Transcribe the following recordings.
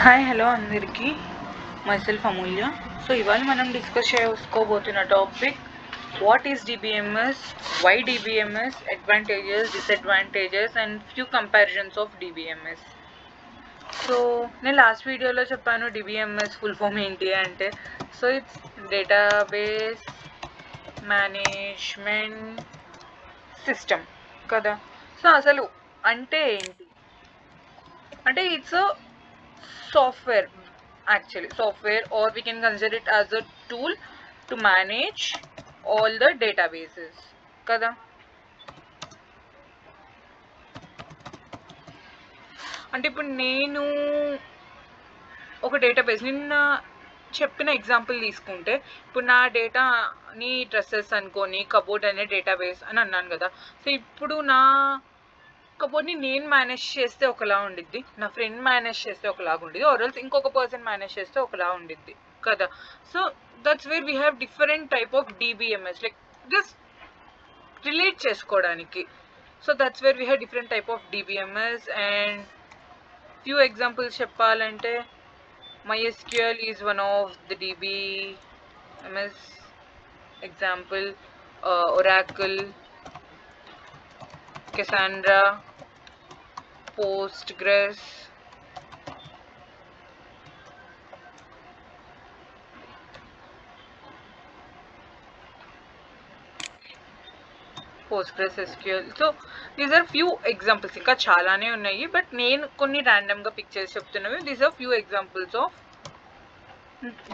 Hi hello అందరికీ myself Amulya. So ఇవాళ మనం డిస్కస్ చేసుకోబోతున్న topic what is DBMS, why DBMS, advantages, disadvantages and few comparisons of DBMS. So నేను last వీడియోలో చెప్పాను డిబిఎంఎస్ ఫుల్ ఫామ్ ఏంటి అంటే. So it's database management system కదా. సో అసలు అంటే ఏంటి అంటే it's software, actually software, or we can consider it as a tool to manage all the databases kada. అంటే ఇప్పుడు నేను ఒక డేటాబేస్ నిన్న చెప్పిన ఎగ్జాంపుల్ తీసుకుంటే, ఇప్పుడు నా డేటాని డ్రెస్సెస్ అనుకొని కబోర్డ్ అనే డేటాబేస్ అని అన్నాను కదా. సో ఇప్పుడు నా కబోర్డ్ని నేను మేనేజ్ చేస్తే ఒకలా ఉండిద్ది, నా ఫ్రెండ్ మేనేజ్ చేస్తే ఒకలాగా ఉండిద్ది, ఆర్ఎల్స్ ఇంకొక పర్సన్ మేనేజ్ చేస్తే ఒకలా ఉండిద్ది కదా. So that's where we have different type of DBMS, like just relate చేసుకోవడానికి. So that's where we have different type of DBMS. And few examples చెప్పాలంటే MySQL is one of the DBMS example, Oracle, Cassandra, Postgres, SQL. So these are few examples. ఇంకా చాలానే ఉన్నాయి, but నేను కొన్ని ర్యాండమ్గా pick చేసి చెప్తున్నవి. These are few examples of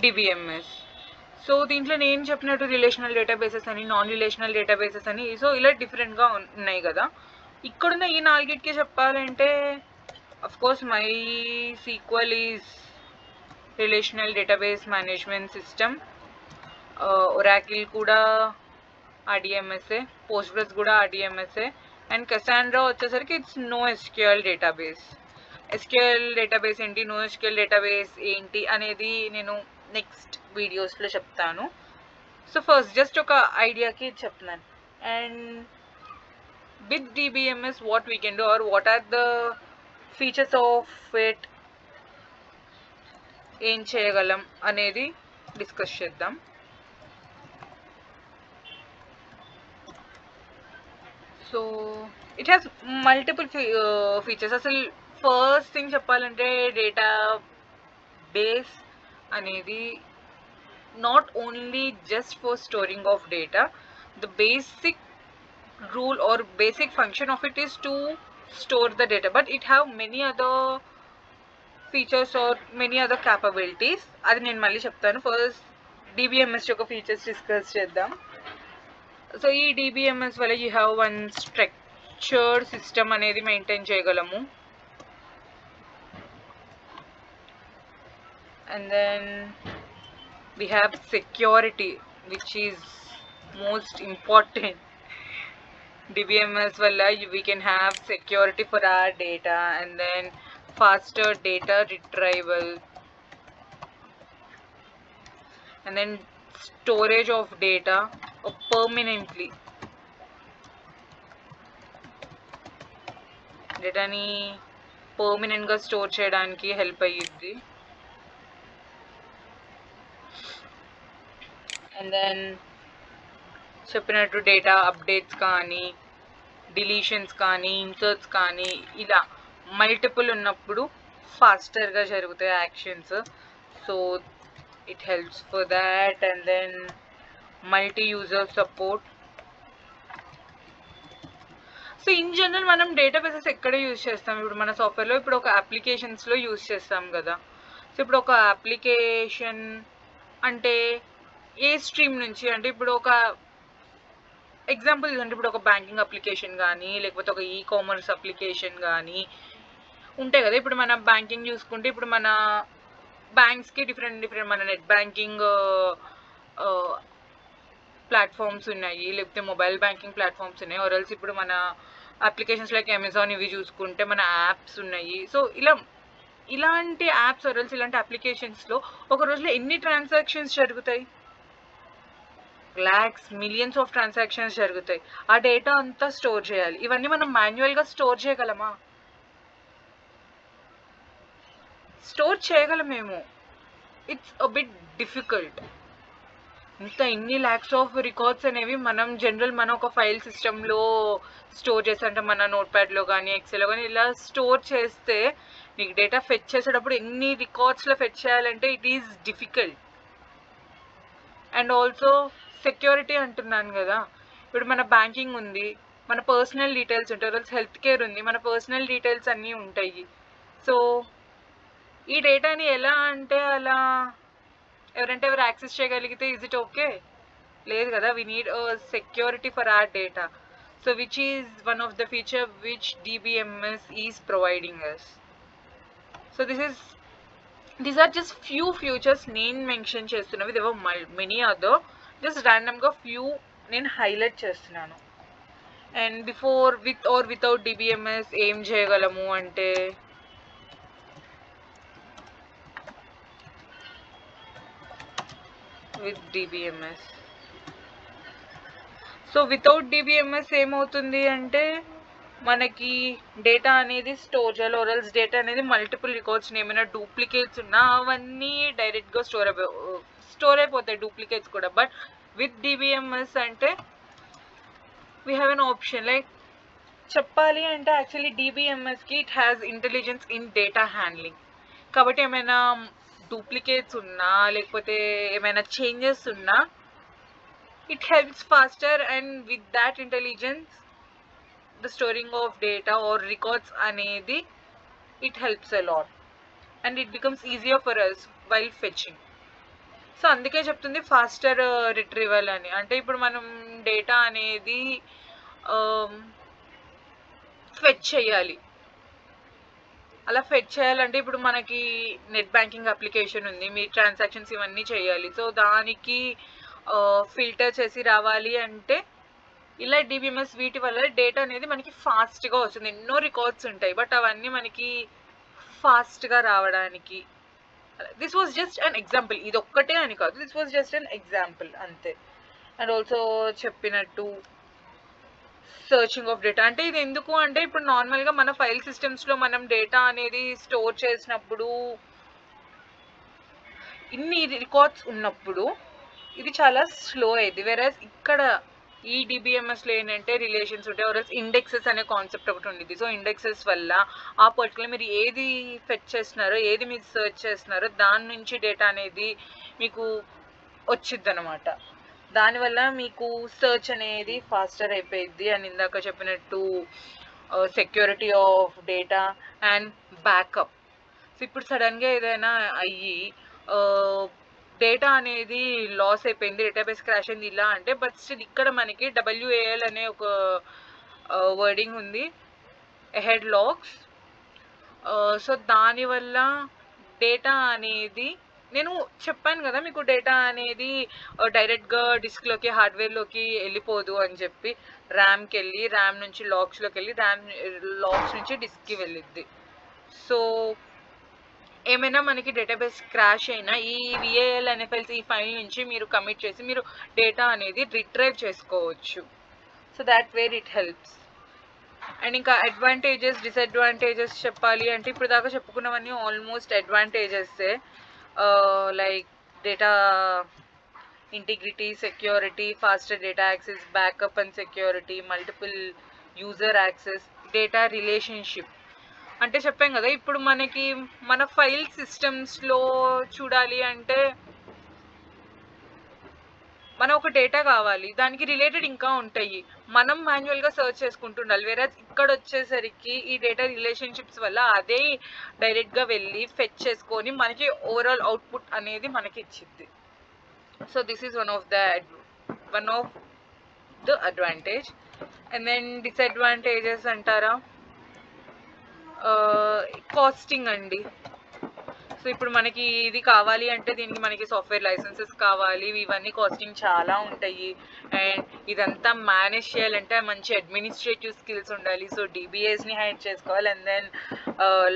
DBMS. So దీంట్లో నేను చెప్పినట్టు రిలేషనల్ డేటాబేసెస్ అని, నాన్ రిలేషనల్ డేటాబేసెస్ అని, సో ఇలా డిఫరెంట్గా ఉన్నాయి కదా. ఇక్కడున్న ఈ నాలుగిటికి చెప్పాలంటే of course MySQL is relational database management system, Oracle కూడా RDMSఏ, పోస్ట్గ్రెస్ కూడా RDMSఏ, అండ్ కసాండ్రా వచ్చేసరికి it's NoSQL database. SQL database ఏంటి, NoSQL డేటాబేస్ ఏంటి అనేది నేను నెక్స్ట్ వీడియోస్లో చెప్తాను. సో ఫస్ట్ జస్ట్ ఒక ఐడియాకి చెప్తున్నాను. And with DBMS what we can do, or what are the features of it, ఏం చేయగలం అనేది డిస్కస్ చేద్దాం. So it has multiple features. అసలు ఫస్ట్ థింగ్ చెప్పాలంటే డేటా బేస్ అనేది not only just for storing of data. The basic rule or basic function of it is to store the data, but it have many other features or many other capabilities. అది నేను మళ్ళీ చెప్తాను. First DBMS యొక్క features discuss చేద్దాం. So ఈ DBMS వల్ల you have one structured system అనేది maintain చేయగలము. And then we have security which is most important. DBMS వల్ల we can have security for our data, and then faster data retrieval, and then storage of data permanently. డేటాని పర్మనెంట్గా store చేయడానికి help అయ్యిద్ది. And then చెప్పినట్టు data updates కానీ, deletions కానీ, inserts కానీ, ఇలా మల్టిపుల్ ఉన్నప్పుడు ఫాస్టర్గా జరుగుతాయి actions. So it helps for that. And then multi user support. So in general మనం డేటాబేసెస్ ఎక్కడ యూజ్ చేస్తాం, ఇప్పుడు మన సాఫ్ట్వేర్లో ఇప్పుడు ఒక అప్లికేషన్స్లో యూజ్ చేస్తాం కదా. సో ఇప్పుడు ఒక అప్లికేషన్ అంటే ఏ స్ట్రీమ్ నుంచి అంటే, ఇప్పుడు ఒక ఎగ్జాంపుల్ అంటే ఇప్పుడు ఒక బ్యాంకింగ్ అప్లికేషన్ కానీ, లేకపోతే ఒక కామర్స్ అప్లికేషన్ కానీ ఉంటాయి కదా. ఇప్పుడు మన బ్యాంకింగ్ చూసుకుంటే, ఇప్పుడు మన బ్యాంక్స్కి డిఫరెంట్ మన నెట్ బ్యాంకింగ్ ప్లాట్ఫామ్స్ ఉన్నాయి, లేకపోతే మొబైల్ బ్యాంకింగ్ ప్లాట్ఫామ్స్ ఉన్నాయి, ఆర్ఎల్స్ ఇప్పుడు మన అప్లికేషన్స్ లైక్ అమెజాన్ ఇవి చూసుకుంటే మన యాప్స్ ఉన్నాయి. సో ఇలాంటి యాప్స్ ఆర్ఎల్స్ ఇలాంటి అప్లికేషన్స్లో ఒక రోజులో ఎన్ని ట్రాన్సాక్షన్స్ జరుగుతాయి, లాక్స్, మిలియన్స్ ఆఫ్ ట్రాన్సాక్షన్స్ జరుగుతాయి. ఆ డేటా అంతా స్టోర్ చేయాలి. ఇవన్నీ మనం మాన్యువల్గా స్టోర్ చేయగలమా? స్టోర్ చేయగలమేమో, ఇట్స్ అ బిట్ డిఫికల్ట్. ఇంత ఇన్ని ల్యాక్స్ ఆఫ్ రికార్డ్స్ అనేవి మన ఒక ఫైల్ సిస్టంలో స్టోర్ చేస్తే, అంటే మన నోట్ ప్యాడ్లో కానీ ఎక్సెల్లో కానీ ఇలా స్టోర్ చేస్తే నీకు డేటా ఫెచ్ చేసేటప్పుడు ఎన్ని రికార్డ్స్లో ఫెచ్ చేయాలంటే it is difficult. And also security అంటున్నాను కదా, ఇప్పుడు మన బ్యాంకింగ్ ఉంది, మన పర్సనల్ డీటెయిల్స్ ఉంటాయి, హెల్త్ కేర్ ఉంది, మన పర్సనల్ డీటెయిల్స్ అన్నీ ఉంటాయి. సో ఈ డేటాని ఎలా అంటే అలా ఎవరు యాక్సెస్ చేయగలిగితే ఇజ్ ఇట్ ఓకే? లేదు కదా, we need security for our data. So which is one of the feature which DBMS is providing us. So these are just few features నేను మెన్షన్ చేస్తున్నవి. దేవర్ మెనీ అదర్, జస్ట్ ర్యాండమ్గా few నేను highlight చేస్తున్నాను. And before with or without DBMS ఏం చేయగలము అంటే, with DBMS, so without DBMS ఏమవుతుంది అంటే మనకి డేటా అనేది స్టోర్ చేయాలి, ఓరల్స్ డేటా అనేది మల్టిపుల్ రికార్డ్స్ ఏమైనా డూప్లికేట్స్ ఉన్నా అవన్నీ డైరెక్ట్గా స్టోర్ అయిపోతాయి, డూప్లికేట్స్ కూడా. బట్ విత్ DBMS అంటే we have an option. Like చెప్పాలి అంటే యాక్చువల్లీ DBMSకి it has intelligence in data handling. కాబట్టి ఏమైనా డూప్లికేట్స్ ఉన్నా లేకపోతే ఏమైనా చేంజెస్ ఉన్నా it helps faster, and with that intelligence the storing of data or records anedi it helps a lot, and it becomes easier for us while fetching. So అందుకే చెప్తుంది faster retrieval అని. అంటే ఇప్పుడు మనం డేటా అనేది fetch చేయాలి. అలా fetch చేయాలంటే ఇప్పుడు మనకి నెట్ బ్యాంకింగ్ అప్లికేషన్ ఉంది, మీ ట్రాన్సాక్షన్స్ ఇవన్నీ చేయాలి. సో దానికి ఫిల్టర్ చేసి రావాలి అంటే ఇలా DBMS వీటి వల్ల డేటా అనేది మనకి ఫాస్ట్గా వస్తుంది. ఎన్నో రికార్డ్స్ ఉంటాయి బట్ అవన్నీ మనకి ఫాస్ట్గా రావడానికి. This was just an example, ఇది ఒక్కటే అని కాదు, this was just an example అంతే. అండ్ ఆల్సో చెప్పినట్టు సర్చింగ్ ఆఫ్ డేటా అంటే ఇది ఎందుకు అంటే ఇప్పుడు నార్మల్గా మన ఫైల్ సిస్టమ్స్లో మనం డేటా అనేది స్టోర్ చేసినప్పుడు ఇన్ని రికార్డ్స్ ఉన్నప్పుడు ఇది చాలా స్లో అయింది. వెరాజ్ ఇక్కడ ఈ DBMSలో ఏంటంటే రిలేషన్స్ ఉంటాయి, ఆర్ఎల్స్ ఇండెక్సెస్ అనే కాన్సెప్ట్ ఒకటి ఉంది. సో ఇండెక్సెస్ వల్ల ఆ పర్టికులర్ మీరు ఏది ఫెచ్ చేస్తున్నారో, ఏది మీరు సర్చ్ చేస్తున్నారో దాని నుంచి డేటా అనేది మీకు వచ్చిద్ది అనమాట. దానివల్ల మీకు సర్చ్ అనేది ఫాస్టర్ అయిపోయింది. అని ఇందాక చెప్పినట్టు security of data and backup. So ఇప్పుడు సడన్గా ఏదైనా అయ్యి డేటా అనేది లాస్ అయిపోయింది, డేటాబేస్ క్రాష్ అయింది ఇలా అంటే, బట్ స్టిల్ ఇక్కడ మనకి WAL అనే ఒక వర్డింగ్ ఉంది, అహెడ్ లాగ్స్. సో దానివల్ల డేటా అనేది నేను చెప్పాను కదా మీకు, డేటా అనేది డైరెక్ట్గా డిస్క్లోకి హార్డ్వేర్లోకి వెళ్ళిపోదు అని చెప్పి. ర్యామ్కి వెళ్ళి, ర్యామ్ నుంచి లాగ్స్లోకి వెళ్ళి, లాగ్స్ నుంచి డిస్క్కి వెళ్ళిద్ది. సో ఏమైనా మనకి డేటాబేస్ క్రాష్ అయినా ఈ VAL అనే ఫైల్స్ ఈ ఫైల్ నుంచి మీరు కమిట్ చేసి మీరు డేటా అనేది రిట్రైవ్ చేసుకోవచ్చు. So that where it helps. And ఇంకా అడ్వాంటేజెస్ డిసడ్వాంటేజెస్ చెప్పాలి అంటే ఇప్పుడు దాకా చెప్పుకున్నవన్నీ ఆల్మోస్ట్ అడ్వాంటేజెస్సే. Like data integrity, security, faster data access, backup and security, multiple user access, data relationship. అంటే చెప్పాం కదా ఇప్పుడు మనకి మన ఫైల్ సిస్టమ్స్లో చూడాలి అంటే మన ఒక డేటా కావాలి, దానికి రిలేటెడ్ ఇంకా ఉంటాయి, మనం మాన్యువల్గా సర్చ్ చేసుకుంటూ ఉండాలి. వేరే ఇక్కడ వచ్చేసరికి ఈ డేటా రిలేషన్షిప్స్ వల్ల అదే డైరెక్ట్గా వెళ్ళి ఫెచ్ చేసుకొని మనకి ఓవరాల్ అవుట్పుట్ అనేది మనకి ఇచ్చిద్ది. So this is one of the advantage. And then disadvantages అంటారా, కాస్టింగ్ అండి. సో ఇప్పుడు మనకి ఇది కావాలి అంటే దీనికి మనకి సాఫ్ట్వేర్ లైసెన్సెస్ కావాలి, ఇవన్నీ కాస్టింగ్ చాలా ఉంటాయి. అండ్ ఇదంతా మేనేజ్ చేయాలంటే మంచి అడ్మినిస్ట్రేటివ్ స్కిల్స్ ఉండాలి. సో DBAస్ని హైడ్ చేసుకోవాలి. అండ్ దెన్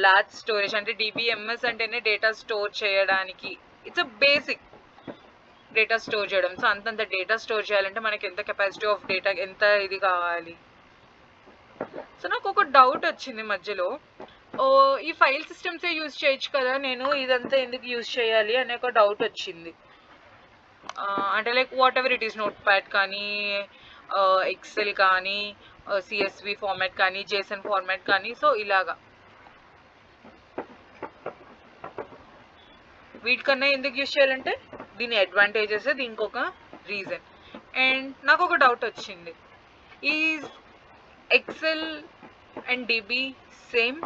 లార్జ్ స్టోరేజ్, అంటే DBMS అంటేనే డేటా స్టోర్ చేయడానికి it's a basic data store చేయడం. సో అంతంత డేటా స్టోర్ చేయాలంటే మనకి ఎంత కెపాసిటీ ఆఫ్ డేటా, ఎంత ఇది కావాలి. సో నాకు ఒక డౌట్ వచ్చింది మధ్యలో, ఈ ఫైల్ సిస్టమ్సే యూజ్ చేయొచ్చు కదా, నేను ఇదంతా ఎందుకు యూజ్ చేయాలి అనే ఒక డౌట్ వచ్చింది. అంటే like what ever it is, note pad కానీ, ఎక్సెల్ కానీ, సిఎస్వి ఫార్మాట్ కానీ, జేసన్ ఫార్మాట్ కానీ, సో ఇలాగా వీటికన్నా ఎందుకు యూజ్ చేయాలంటే దీని అడ్వాంటేజెస్, దీనికి ఒక రీజన్. అండ్ నాకు ఒక డౌట్ వచ్చింది, is excel and DB same?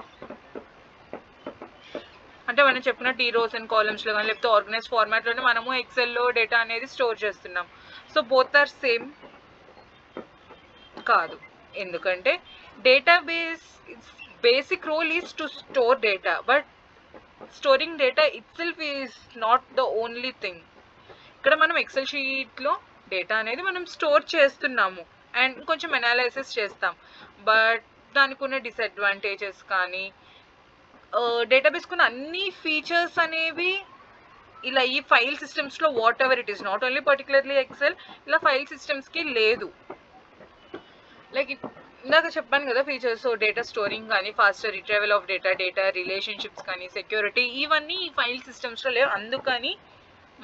అంటే మనం చెప్పినట్టు ఈ రోస్ అండ్ కాలమ్స్లో కానీ లేకపోతే ఆర్గనైజ్ ఫార్మాట్లోనే మనము ఎక్సెల్లో డేటా అనేది స్టోర్ చేస్తున్నాం. సో బోత్ ఆర్ సేమ్ కాదు, ఎందుకంటే database basic role is to store data, but storing data itself is not the only thing. ఇక్కడ మనం ఎక్సెల్ షీట్లో డేటా అనేది మనం స్టోర్ చేస్తున్నాము అండ్ కొంచెం అనాలైసిస్ చేస్తాం, బట్ దానికి ఉన్న డిసడ్వాంటేజెస్ కానీ డేటాబేస్కి ఉన్న అన్ని ఫీచర్స్ అనేవి ఇలా ఈ ఫైల్ సిస్టమ్స్లో whatever it is, not only particularly excel, ఇలా ఫైల్ సిస్టమ్స్కి లేదు. లైక్ ఇందాక చెప్పాను కదా ఫీచర్స్, డేటా స్టోరింగ్ కానీ, faster retrieval of data, data relationships కానీ, సెక్యూరిటీ, ఇవన్నీ ఈ ఫైల్ సిస్టమ్స్లో లేవు. అందుకని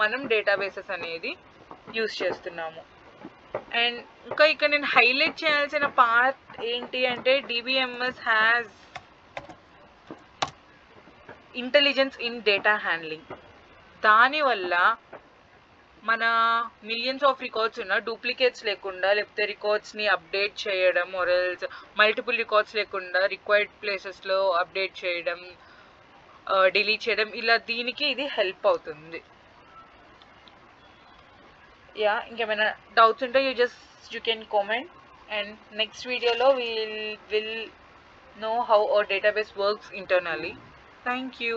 మనం డేటాబేసెస్ అనేది యూస్ చేస్తున్నాము. అండ్ ఇంకా ఇక్కడ నేను హైలైట్ చేయాల్సిన పార్ట్ ఏంటి అంటే DBMS has intelligence in data handling. దానివల్ల మన మిలియన్స్ ఆఫ్ రికార్డ్స్ ఉన్న డూప్లికేట్స్ లేకుండా, లేకపోతే రికార్డ్స్ని అప్డేట్ చేయడం, ఆర్ఎల్స్ మల్టిపుల్ రికార్డ్స్ లేకుండా రిక్వైర్డ్ ప్లేసెస్లో అప్డేట్ చేయడం, డిలీట్ చేయడం, ఇలా దీనికి ఇది హెల్ప్ అవుతుంది. యా, ఇంకేమైనా డౌట్స్ ఉంటే you can comment, and next వీడియోలో will know how our database works internally. Thank you.